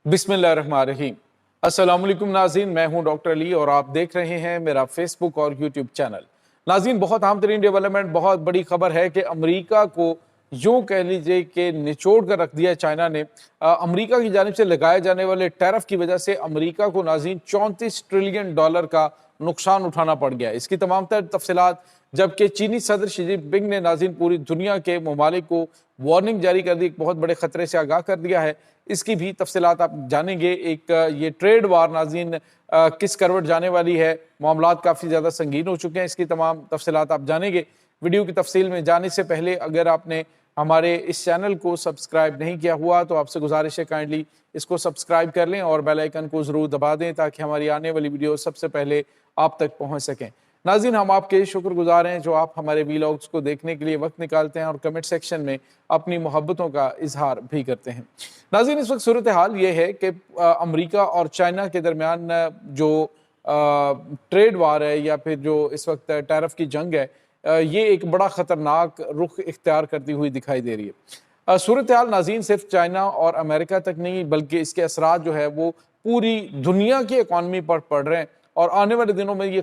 बिस्मिल्लाहिर्रहमानिर्रहीम। अस्सलाम वालेकुम नाज़रीन, मैं हूं डॉक्टर अली और आप देख रहे हैं मेरा फेसबुक और यूट्यूब चैनल। नाज़रीन, बहुत अहम तरीन डेवलपमेंट, बहुत बड़ी खबर है कि अमेरिका को यूं कह लीजिए कि निचोड़ कर रख दिया चाइना ने। अमेरिका की जानिब से लगाए जाने वाले टैरिफ की वजह से अमेरिका को नाज़रीन $34 ट्रिलियन का नुकसान उठाना पड़ गया। इसकी तमाम तर तफसीलात, जबकि चीनी सदर शी जिनपिंग ने नाज़रीन पूरी दुनिया के ममालिक को वार्निंग जारी कर दी, एक बहुत बड़े खतरे से आगाह कर दिया है। इसकी भी तफसीलात आप जानेंगे। एक ये ट्रेड वार नाज़रीन किस करवट जाने वाली है, मामलात काफ़ी ज़्यादा संगीन हो चुके हैं, इसकी तमाम तफसीलात आप जानेंगे। वीडियो की तफसील में जाने से पहले अगर आपने हमारे इस चैनल को सब्सक्राइब नहीं किया हुआ तो आपसे गुजारिश है काइंडली इसको सब्सक्राइब कर लें और बेल आइकन को ज़रूर दबा दें ताकि हमारी आने वाली वीडियो सबसे पहले आप तक पहुँच सकें। नाज़रीन, हम आपके शुक्रगुजार हैं जो आप हमारे वीलॉग्स को देखने के लिए वक्त निकालते हैं और कमेंट सेक्शन में अपनी मोहब्बतों का इजहार भी करते हैं। नाज़रीन, इस वक्त सूरत हाल ये है कि अमेरिका और चाइना के दरमियान जो ट्रेड वार है या फिर जो इस वक्त टैरिफ की जंग है, ये एक बड़ा ख़तरनाक रुख इख्तियार करती हुई दिखाई दे रही है। सूरत हाल नाज़रीन सिर्फ चाइना और अमेरिका तक नहीं बल्कि इसके असरात जो है वो पूरी दुनिया की इकॉनमी पर पड़ रहे हैं और आने वाले दिनों में ये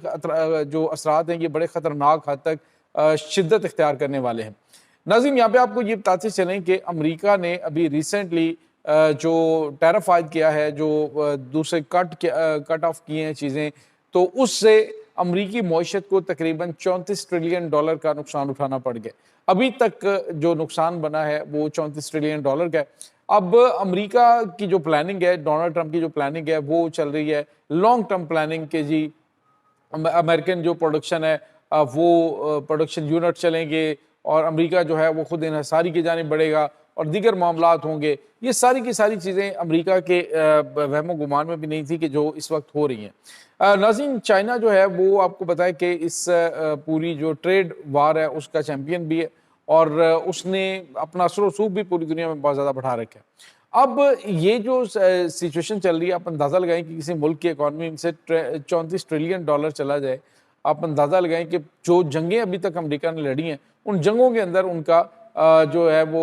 जो असरात हैं ये बड़े ख़तरनाक हद तक शिद्दत इख्तियार करने वाले हैं। नाज़रीन, यहाँ पे आपको ये बताते चलें कि अमेरिका ने अभी रिसेंटली जो टैरिफ आयद किया है, जो दूसरे कट ऑफ किए हैं चीज़ें, तो उससे अमरीकी मईशत को तकरीबन $34 ट्रिलियन का नुकसान उठाना पड़ गया। अभी तक जो नुकसान बना है वो $34 ट्रिलियन का है। अब अमेरिका की जो प्लानिंग है, डोनाल्ड ट्रंप की जो प्लानिंग है वो चल रही है लॉन्ग टर्म प्लानिंग के जी। अमेरिकन जो प्रोडक्शन है वो प्रोडक्शन यूनिट चलेंगे और अमेरिका जो है वो खुद इन्हिसारी की जानिब बढ़ेगा और दीगर मामलात होंगे। ये सारी की सारी चीज़ें अमेरिका के वहमो गुमान में भी नहीं थी कि जो इस वक्त हो रही हैं। नाज़रीन, चाइना जो है वो आपको बताए कि इस पूरी जो ट्रेड वार है उसका चैम्पियन भी है और उसने अपना असर रसूख भी पूरी दुनिया में बहुत ज़्यादा बढ़ा रखा है। अब ये जो सिचुएशन चल रही है, आप अंदाज़ा लगाएं कि किसी मुल्क की इकॉनमी से $34 ट्रिलियन चला जाए। आप अंदाज़ा लगाएं कि जो जंगें अभी तक अमेरिका ने लड़ी हैं उन जंगों के अंदर उनका जो है वो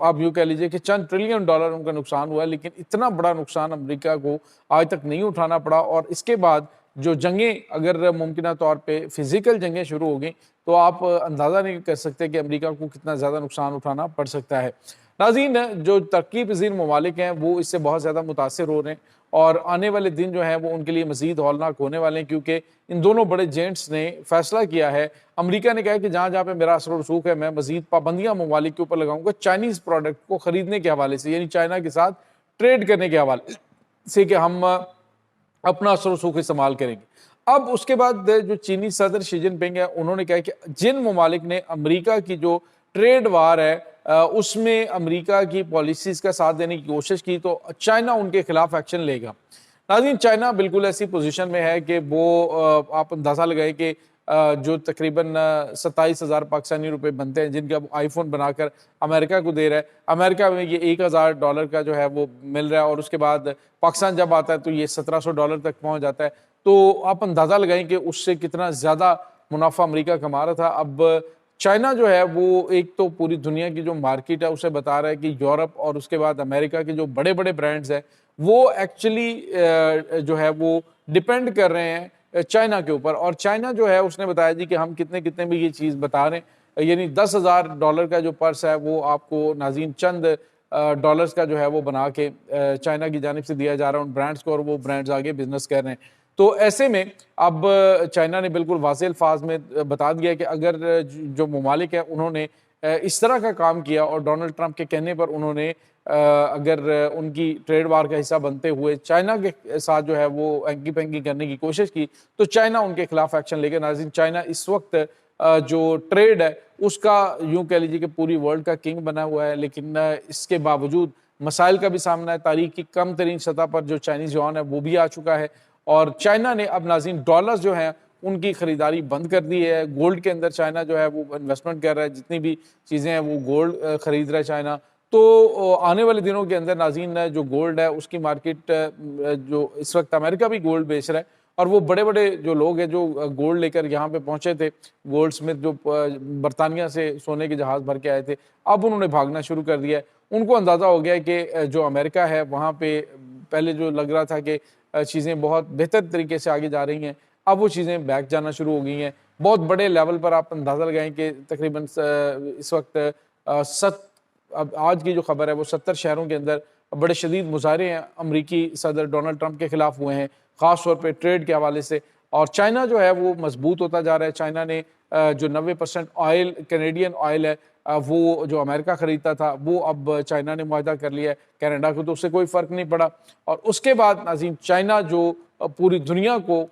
आप यूँ कह लीजिए कि चंद ट्रिलियन डॉलर उनका नुकसान हुआ है, लेकिन इतना बड़ा नुकसान अमेरिका को आज तक नहीं उठाना पड़ा। और इसके बाद जो जंगें अगर मुमकिन तौर पे फिज़िकल जंगें शुरू हो गई तो आप अंदाज़ा नहीं कर सकते कि अमेरिका को कितना ज़्यादा नुकसान उठाना पड़ सकता है। नाज़रीन, जो तरक्की पज़ीर ममालिक हैं वो इससे बहुत ज़्यादा मुतासिर हो रहे हैं और आने वाले दिन जो हैं वो उनके लिए मज़ीद हौलनाक होने वाले हैं, क्योंकि इन दोनों बड़े जेंट्स ने फैसला किया है। अमेरिका ने कहा है कि जहाँ जहाँ पे मेरा असर रसूख है मैं मज़ीद पाबंदियाँ ममालिक के ऊपर लगाऊंगा चाइनीज़ प्रोडक्ट को ख़रीदने के हवाले से, यानी चाइना के साथ ट्रेड करने के हवाले से कि हम अपना असर रसूख इस्तेमाल करेंगे। अब उसके बाद जो चीनी सदर शी जिनपिंग है उन्होंने कहा कि जिन ममालिक ने अमेरिका की जो ट्रेड वार है उसमें अमेरिका की पॉलिसीज़ का साथ देने की कोशिश की तो चाइना उनके खिलाफ एक्शन लेगा। नाज़रीन, चाइना बिल्कुल ऐसी पोजीशन में है कि वो आप अंदाज़ा लगाए कि जो तकरीबन 27,000 पाकिस्तानी रुपए बनते हैं जिनका आईफोन बनाकर अमेरिका को दे रहा है। अमेरिका में ये $1,000 का जो है वो मिल रहा है और उसके बाद पाकिस्तान जब आता है तो ये $1,700 तक पहुँच जाता है। तो आप अंदाज़ा लगाएं कि उससे कितना ज़्यादा मुनाफा अमेरिका कमा रहा था। अब चाइना जो है वो एक तो पूरी दुनिया की जो मार्केट है उसे बता रहा है कि यूरोप और उसके बाद अमेरिका के जो बड़े बड़े ब्रांड्स हैं वो एक्चुअली जो है वो डिपेंड कर रहे हैं चाइना के ऊपर। और चाइना जो है उसने बताया जी कि हम कितने कितने में ये चीज़ बता रहे हैं, यानी $10,000 का जो पर्स है वो आपको नाज़रीन चंद डॉलर्स का जो है वो बना के चाइना की जानिब से दिया जा रहा है उन ब्रांड्स को और वो ब्रांड्स आगे बिजनेस कर रहे हैं। तो ऐसे में अब चाइना ने बिल्कुल वाज़ेह अल्फाज में बता दिया कि अगर जो ममालिक है उन्होंने इस तरह का काम किया और डोनाल्ड ट्रंप के कहने पर उन्होंने अगर उनकी ट्रेड वार का हिस्सा बनते हुए चाइना के साथ जो है वो हैंकी पैंकी करने की कोशिश की तो चाइना उनके खिलाफ एक्शन लेगा। नाज़रीन, चाइना इस वक्त जो ट्रेड है उसका यूँ कह लीजिए कि पूरी वर्ल्ड का किंग बना हुआ है, लेकिन इसके बावजूद मसाइल का भी सामना है। तारीख की कम तरीन सतह पर जो चाइनीज़ युआन है वो भी आ चुका है और चाइना ने अब नाज़रीन डॉलर्स जो हैं उनकी ख़रीदारी बंद कर दी है। गोल्ड के अंदर चाइना जो है वो इन्वेस्टमेंट कर रहा है, जितनी भी चीज़ें हैं वो गोल्ड ख़रीद रहा है चाइना। तो आने वाले दिनों के अंदर नाज़रीन जो गोल्ड है उसकी मार्केट जो इस वक्त अमेरिका भी गोल्ड बेच रहा है और वो बड़े बड़े जो लोग हैं जो गोल्ड लेकर यहाँ पे पहुँचे थे, गोल्ड स्मिथ जो बरतानिया से सोने के जहाज़ भर के आए थे, अब उन्होंने भागना शुरू कर दिया है। उनको अंदाज़ा हो गया है कि जो अमेरिका है वहाँ पे पहले जो लग रहा था कि चीज़ें बहुत बेहतर तरीके से आगे जा रही हैं, अब वो चीज़ें बैक जाना शुरू हो गई हैं। बहुत बड़े लेवल पर आप अंदाज़ा लगाएँ कि तकरीबन इस वक्त अब आज की जो खबर है वो 70 शहरों के अंदर बड़े शदीद मुजाहरे हैं अमरीकी सदर डोनाल्ड ट्रंप के खिलाफ हुए हैं, ख़ास तौर पे ट्रेड के हवाले से। और चाइना जो है वो मजबूत होता जा रहा है। चाइना ने जो 90% ऑयल कैनेडियन ऑयल है वो जो अमेरिका ख़रीदता था वो अब चाइना ने मुआहदा कर लिया है। कनाडा को तो उससे कोई फ़र्क नहीं पड़ा। और उसके बाद नाज़रीन चाइना जो पूरी दुनिया को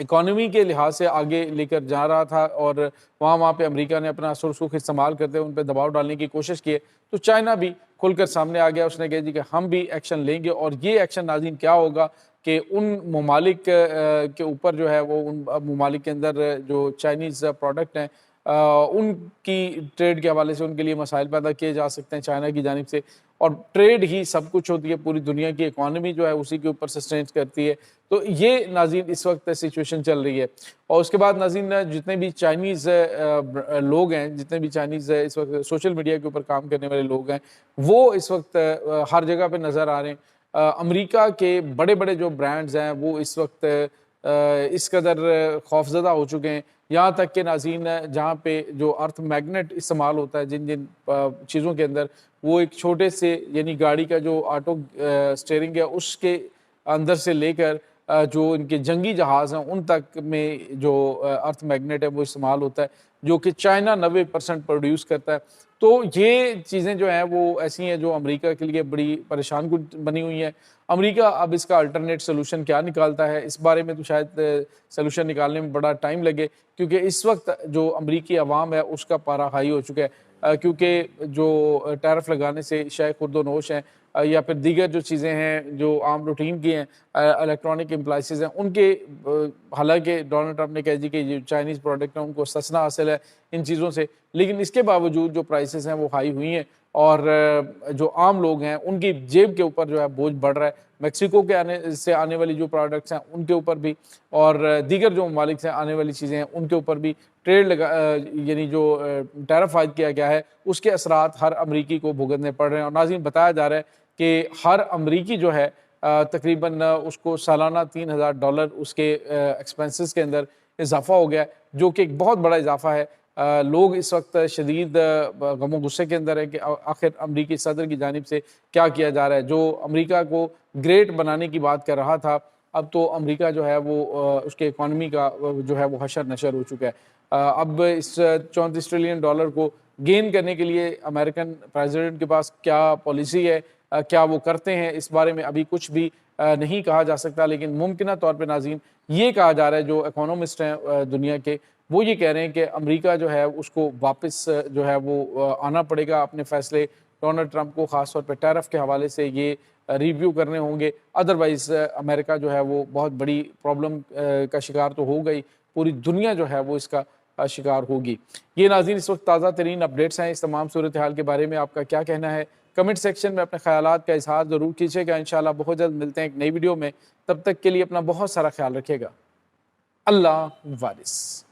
इकॉनमी के लिहाज से आगे लेकर जा रहा था और वहाँ पे अमेरिका ने अपना असर रसूख इस्तेमाल करते हुए उन पे दबाव डालने की कोशिश की है, तो चाइना भी खुलकर सामने आ गया। उसने कहा जी कि हम भी एक्शन लेंगे और ये एक्शन नाज़रीन क्या होगा कि उन ममालिक के ऊपर जो है वो उन ममालिक के अंदर जो चाइनीज़ प्रोडक्ट हैं उनकी ट्रेड के हवाले से उनके लिए मसाइल पैदा किए जा सकते हैं चाइना की जानिब से। और ट्रेड ही सब कुछ होती है, पूरी दुनिया की इकॉनमी जो है उसी के ऊपर सस्टेन करती है। तो ये नाज़रीन इस वक्त सिचुएशन चल रही है। और उसके बाद नाज़रीन जितने भी चाइनीज़ लोग हैं, जितने भी चाइनीज़ इस वक्त सोशल मीडिया के ऊपर काम करने वाले लोग हैं, वो इस वक्त हर जगह पे नज़र आ रहे हैं। अमेरिका के बड़े-बड़े जो ब्रांड्स हैं वो इस वक्त इस कदर खौफज़दा हो चुके हैं, यहाँ तक कि नाज़रीन जहाँ पे जो अर्थ मैग्नेट इस्तेमाल होता है जिन-जिन चीज़ों के अंदर, वो एक छोटे से यानी गाड़ी का जो ऑटो स्टीयरिंग है उसके अंदर से लेकर जो इनके जंगी जहाज़ हैं उन तक में जो अर्थ मैग्नेट है वो इस्तेमाल होता है, जो कि चाइना 90% प्रोड्यूस करता है। तो ये चीज़ें जो हैं वो ऐसी हैं जो अमेरिका के लिए बड़ी परेशान कुन बनी हुई हैं। अमेरिका अब इसका अल्टरनेट सॉल्यूशन क्या निकालता है, इस बारे में तो शायद सॉल्यूशन निकालने में बड़ा टाइम लगे, क्योंकि इस वक्त जो अमेरिकी अवाम है उसका पारा हाई हो चुका है। क्योंकि जो टैरिफ लगाने से शायद खुर्दोनोश हैं या फिर दीगर जो चीज़ें हैं जो आम रूटीन की हैं, इलेक्ट्रॉनिक एप्लाइंसेस हैं उनके हालांकि डोनाल्ड ट्रंप ने कहा जी कि जो चाइनीज़ प्रोडक्ट हैं उनको सस्ता हासिल है इन चीज़ों से, लेकिन इसके बावजूद जो प्राइसेस हैं वो हाई हुई हैं और जो आम लोग हैं उनकी जेब के ऊपर जो है बोझ बढ़ रहा है। मेक्सिको के आने वाली जो प्रोडक्ट्स हैं उनके ऊपर भी और दीगर जो ममालिक से आने वाली चीज़ें हैं उनके ऊपर भी ट्रेड यानी जो टैरिफ आयद किया गया है उसके असरात हर अमरीकी को भुगतने पड़ रहे हैं। और नाज़रीन बताया जा रहा है कि हर अमरीकी जो है तकरीबन उसको सालाना $3000 उसके एक्सपेंसेस के अंदर इजाफा हो गया, जो कि एक बहुत बड़ा इजाफा है। लोग इस वक्त शदीद गमो गुस्से के अंदर है कि आखिर अमरीकी सदर की जानिब से क्या किया जा रहा है। जो अमरीका को ग्रेट बनाने की बात कर रहा था, अब तो अमरीका जो है वो उसके इकॉनमी का जो है वो हशर नशर हो चुका है। अब इस $34 ट्रिलियन को गेन करने के लिए अमेरिकन प्रेसिडेंट के पास क्या पॉलिसी है, क्या वो करते हैं, इस बारे में अभी कुछ भी नहीं कहा जा सकता। लेकिन मुमकिन तौर पे नाज़रीन ये कहा जा रहा है, जो इकोनॉमिस्ट हैं दुनिया के, वो ये कह रहे हैं कि अमेरिका जो है उसको वापस जो है वो आना पड़ेगा अपने फैसले। डोनाल्ड ट्रंप को ख़ास तौर पे टैरिफ के हवाले से ये रिव्यू करने होंगे, अदरवाइज़ अमेरिका जो है वो बहुत बड़ी प्रॉब्लम का शिकार तो हो गई, पूरी दुनिया जो है वो इसका शिकार होगी। ये नाज़रीन इस वक्त ताज़ा तरीन अपडेट्स हैं। इस तमाम सूरत हाल के बारे में आपका क्या कहना है, कमेंट सेक्शन में अपने ख़यालात का इज़हार ज़रूर कीजिएगा। इंशाअल्लाह बहुत जल्द मिलते हैं एक नई वीडियो में, तब तक के लिए अपना बहुत सारा ख्याल रखिएगा। अल्लाह वारिस।